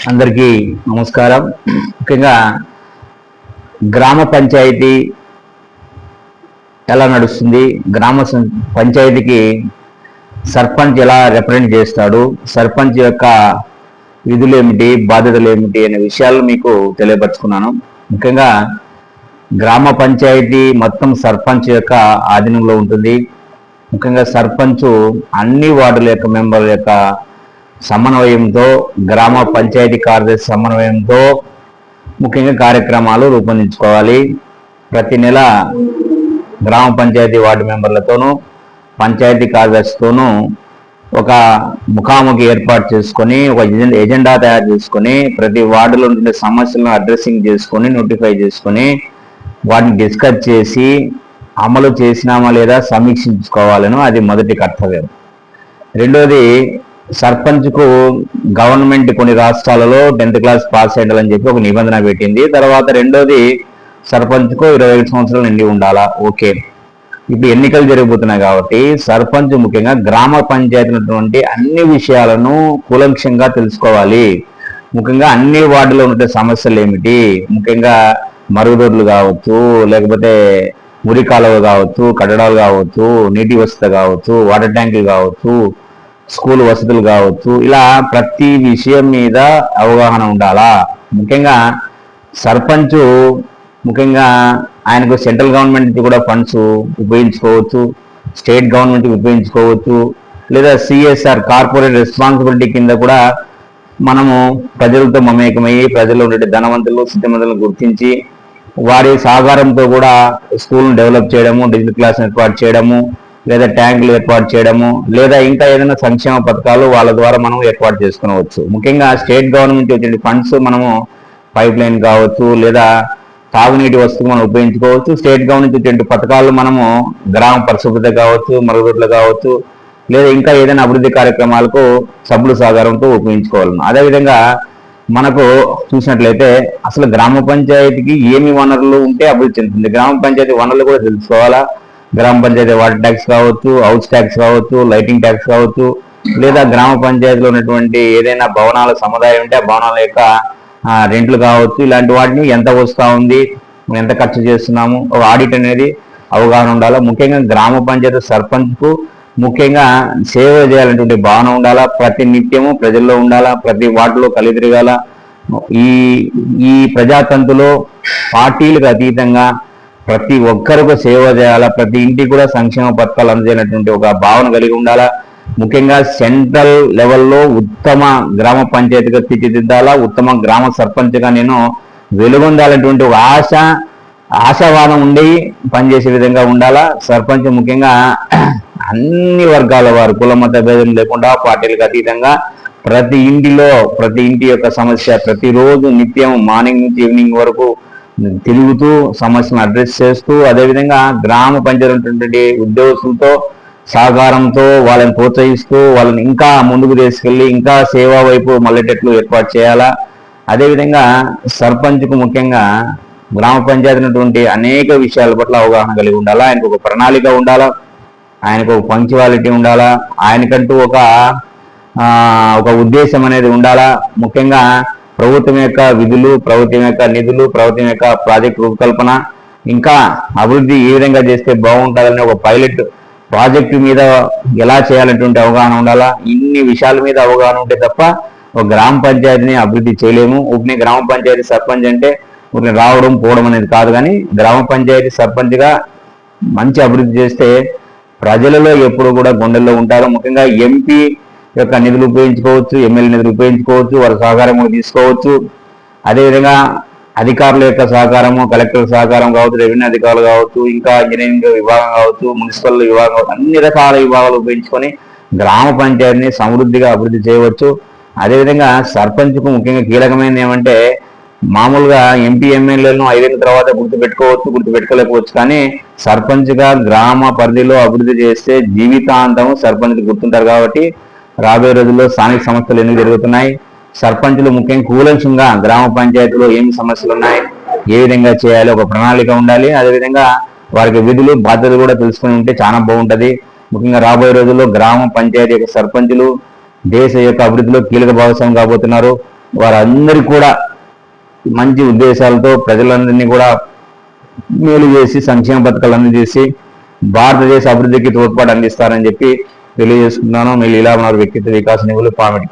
అందరికీ నమస్కారం. ముఖ్యంగా గ్రామ పంచాయతీ ఎలా నడుస్తుంది, పంచాయతీకి సర్పంచ్ ఎలా రిప్రజెంట్ చేస్తాడు, సర్పంచ్ యొక్క విధులు ఏమిటి, బాధ్యతలు ఏమిటి అనే విషయాలు మీకు తెలియపరుచుకున్నాను. ముఖ్యంగా గ్రామ పంచాయతీ మొత్తం సర్పంచ్ యొక్క ఆధీనంలో ఉంటుంది. ముఖ్యంగా సర్పంచ్ అన్ని వార్డుల యొక్క మెంబర్ల యొక్క సమన్వయంతో, గ్రామ పంచాయతీ కార్యదర్శి సమన్వయంతో ముఖ్యంగా కార్యక్రమాలు రూపొందించుకోవాలి. ప్రతి నెల గ్రామ పంచాయతీ వార్డు మెంబర్లతోనూ పంచాయతీ కార్యదర్శితోనూ ఒక ముఖాముఖి ఏర్పాటు చేసుకొని, ఒక ఎజెండా తయారు చేసుకొని, ప్రతి వార్డులో ఉండే సమస్యలను అడ్రస్సింగ్ చేసుకొని, నోటిఫై చేసుకొని, వాటిని డిస్కస్ చేసి అమలు చేసినామా లేదా సమీక్షించుకోవాలను అది మొదటి కర్తవ్యం. రెండోది, సర్పంచ్కు గవర్నమెంట్ కొన్ని రాష్ట్రాలలో 10th క్లాస్ పాస్ అయ్యాలని చెప్పి ఒక నిబంధన పెట్టింది. తర్వాత రెండోది, సర్పంచ్కు 25 సంవత్సరాలు నిండి ఉండాలా. ఓకే, ఇప్పుడు ఎన్నికలు జరగబోతున్నాయి కాబట్టి సర్పంచ్ ముఖ్యంగా గ్రామ పంచాయతీ ఉన్నటువంటి అన్ని విషయాలను కూలంక్షంగా తెలుసుకోవాలి. ముఖ్యంగా అన్ని వార్డులో ఉండే సమస్యలు ఏమిటి, ముఖ్యంగా మరుగుదొడ్లు కావచ్చు, లేకపోతే మురి కాలువ కావచ్చు, కట్టడాలు కావచ్చు, నీటి వసతి కావచ్చు, వాటర్ ట్యాంకులు కావచ్చు, స్కూల్ వసతులు కావచ్చు, ఇలా ప్రతి విషయం మీద అవగాహన ఉండాలా. ముఖ్యంగా సర్పంచ్ ముఖ్యంగా ఆయనకు సెంట్రల్ గవర్నమెంట్ నుంచి కూడా ఫండ్స్ ఉపయోగించుకోవచ్చు, స్టేట్ గవర్నమెంట్ ఉపయోగించుకోవచ్చు, లేదా సిఎస్ఆర్ కార్పొరేట్ రెస్పాన్సిబిలిటీ కింద కూడా మనము ప్రజలతో మమేకమయ్యి ప్రజల్లో ఉండే ధనవంతులు స్థితిమంతులను గుర్తించి వారి సహకారంతో కూడా స్కూల్ను డెవలప్ చేయడము, డిజిటల్ క్లాస్ ఏర్పాటు చేయడము, లేదా ట్యాంకులు ఏర్పాటు చేయడము, లేదా ఇంకా ఏదైనా సంక్షేమ పథకాలు వాళ్ళ ద్వారా మనం ఏర్పాటు చేసుకునవచ్చు. ముఖ్యంగా స్టేట్ గవర్నమెంట్ వచ్చే ఫండ్స్ మనము పైప్ లైన్ కావచ్చు, లేదా తాగునీటి వస్తువులు మనం ఉపయోగించుకోవచ్చు. స్టేట్ గవర్నమెంట్ వచ్చే పథకాలు మనము గ్రామ పరిశుభ్రత కావచ్చు, మరుగుదొడ్లు కావచ్చు, లేదా ఇంకా ఏదైనా అభివృద్ధి కార్యక్రమాలకు సభ్యుల సహకారంతో ఉపయోగించుకోవాలను. అదేవిధంగా మనకు చూసినట్లయితే అసలు గ్రామ పంచాయతీకి ఏమి వనరులు ఉంటే అభివృద్ధి చెందుతుంది, గ్రామ పంచాయతీ వనరులు కూడా తెలుసుకోవాలా. గ్రామ పంచాయతీ వాటర్ ట్యాక్స్ కావచ్చు, హౌస్ ట్యాక్స్ కావచ్చు, లైటింగ్ ట్యాక్స్ కావచ్చు, లేదా గ్రామ పంచాయతీలో ఉన్నటువంటి ఏదైనా భవనాల సముదాయం ఉంటే ఆ భవనాల యొక్క రెంట్లు కావచ్చు, ఇలాంటి వాటిని ఎంత వస్తూ ఉంది, ఎంత ఖర్చు చేస్తున్నాము, ఒక ఆడిట్ అనేది అవగాహన ఉండాలా. ముఖ్యంగా గ్రామ పంచాయతీ సర్పంచ్కు ముఖ్యంగా సేవ చేయాలనేటువంటి భావన ఉండాలా. ప్రతి నిత్యము ప్రజల్లో ఉండాలా, ప్రతి వార్డులో కలిగి తిరగాల. ఈ ప్రజాతంతులో పార్టీలకు అతీతంగా ప్రతి ఒక్కరికి సేవ చేయాలా, ప్రతి ఇంటికి కూడా సంక్షేమ పథకాలు అందజేయనటువంటి ఒక భావన కలిగి ఉండాలా. ముఖ్యంగా సెంట్రల్ లెవెల్లో ఉత్తమ గ్రామ పంచాయతీగా తీర్చిదిద్దాలా, ఉత్తమ గ్రామ సర్పంచ్గా నేను వెలుగొందాలనేటువంటి ఒక ఆశావాదం ఉండి పనిచేసే విధంగా ఉండాలా. సర్పంచ్ ముఖ్యంగా అన్ని వర్గాల వారు, కుల మత భేదం లేకుండా పార్టీలకు అతీతంగా ప్రతి ఇంటిలో ప్రతి ఇంటి యొక్క సమస్య ప్రతిరోజు నిత్యం మార్నింగ్ నుంచి ఈవినింగ్ వరకు తిరుగుతూ సమస్యను అడ్రస్ చేస్తూ, అదేవిధంగా గ్రామ పంచాయతీ ఉద్యోగస్తులతో సహకారంతో వాళ్ళని ప్రోత్సహిస్తూ వాళ్ళని ఇంకా ముందుకు తీసుకెళ్లి ఇంకా సేవా వైపు మళ్ళేటట్లు ఏర్పాటు చేయాలా. అదేవిధంగా సర్పంచ్కు ముఖ్యంగా గ్రామ పంచాయతీ ఉన్నటువంటి అనేక విషయాల పట్ల అవగాహన కలిగి ఉండాలా. ఆయనకు ఒక ప్రణాళిక ఉండాలా, ఆయనకు ఒక పంక్చువాలిటీ ఉండాలా, ఆయనకంటూ ఒక ఉద్దేశం అనేది ఉండాలా. ముఖ్యంగా ప్రభుత్వం యొక్క విధులు, ప్రభుత్వం యొక్క నిధులు, ప్రభుత్వం యొక్క ప్రాజెక్ట్ రూపకల్పన, ఇంకా అభివృద్ధి ఏ విధంగా చేస్తే బాగుంటుందని ఒక పైలట్ ప్రాజెక్టు మీద ఎలా చేయాలనేటువంటి అవగాహన ఉండాలా. ఇన్ని విషయాల మీద అవగాహన ఉంటే తప్ప ఒక గ్రామ పంచాయతీని అభివృద్ధి చేయలేము. ఒకటి గ్రామ పంచాయతీ సర్పంచ్ అంటే ఒకటి రావడం పోవడం అనేది కాదు, కానీ గ్రామ పంచాయతీ సర్పంచ్గా మంచి అభివృద్ధి చేస్తే ప్రజలలో ఎప్పుడు కూడా గుండెల్లో ఉంటారు. ముఖ్యంగా ఎంపీ యొక్క నిధులు ఉపయోగించుకోవచ్చు, ఎమ్మెల్యే నిధులు ఉపయోగించుకోవచ్చు, వారి సహకారం తీసుకోవచ్చు. అదేవిధంగా అధికారుల యొక్క సహకారము, కలెక్టర్ సహకారం కావచ్చు, రెవెన్యూ అధికారులు కావచ్చు, ఇంకా ఇంజనీరింగ్ విభాగం కావచ్చు, మున్సిపల్ విభాగం కావచ్చు, అన్ని రకాల విభాగాలు ఉపయోగించుకొని గ్రామ పంచాయతీని సమృద్ధిగా అభివృద్ధి చేయవచ్చు. అదేవిధంగా సర్పంచ్కు ముఖ్యంగా కీలకమైనది ఏమంటే, మామూలుగా ఎంపీ ఎమ్మెల్యేలను 5 ఏళ్ళ తర్వాత గుర్తుపెట్టుకోలేకపోవచ్చు, కానీ సర్పంచ్గా గ్రామ పరిధిలో అభివృద్ధి చేస్తే జీవితాంతం సర్పంచ్లు గుర్తుంటారు. కాబట్టి రాబోయే రోజుల్లో స్థానిక సంస్థలు ఎన్ని జరుగుతున్నాయి, సర్పంచులు ముఖ్యంగా కూలంక్షంగా గ్రామ పంచాయతీలో ఏమి సమస్యలు ఉన్నాయి, ఏ విధంగా చేయాలి, ఒక ప్రణాళిక ఉండాలి. అదేవిధంగా వారికి విధులు బాధ్యతలు కూడా తెలుసుకుని ఉంటే చాలా బాగుంటుంది. ముఖ్యంగా రాబోయే రోజుల్లో గ్రామ పంచాయతీ యొక్క సర్పంచులు దేశ యొక్క అభివృద్ధిలో కీలక భాగస్వామ్యం కాబోతున్నారు. వారందరికీ కూడా మంచి ఉద్దేశాలతో ప్రజలందరినీ కూడా మేలు చేసి సంక్షేమ పథకాలు అందజేసి భారతదేశ అభివృద్ధికి తోడ్పాటు అందిస్తారని చెప్పి తెలియజేసుకున్నాను. మీ లీలామనోహర్ వ్యక్తిత్వ వికాస నిధులు పామిడి.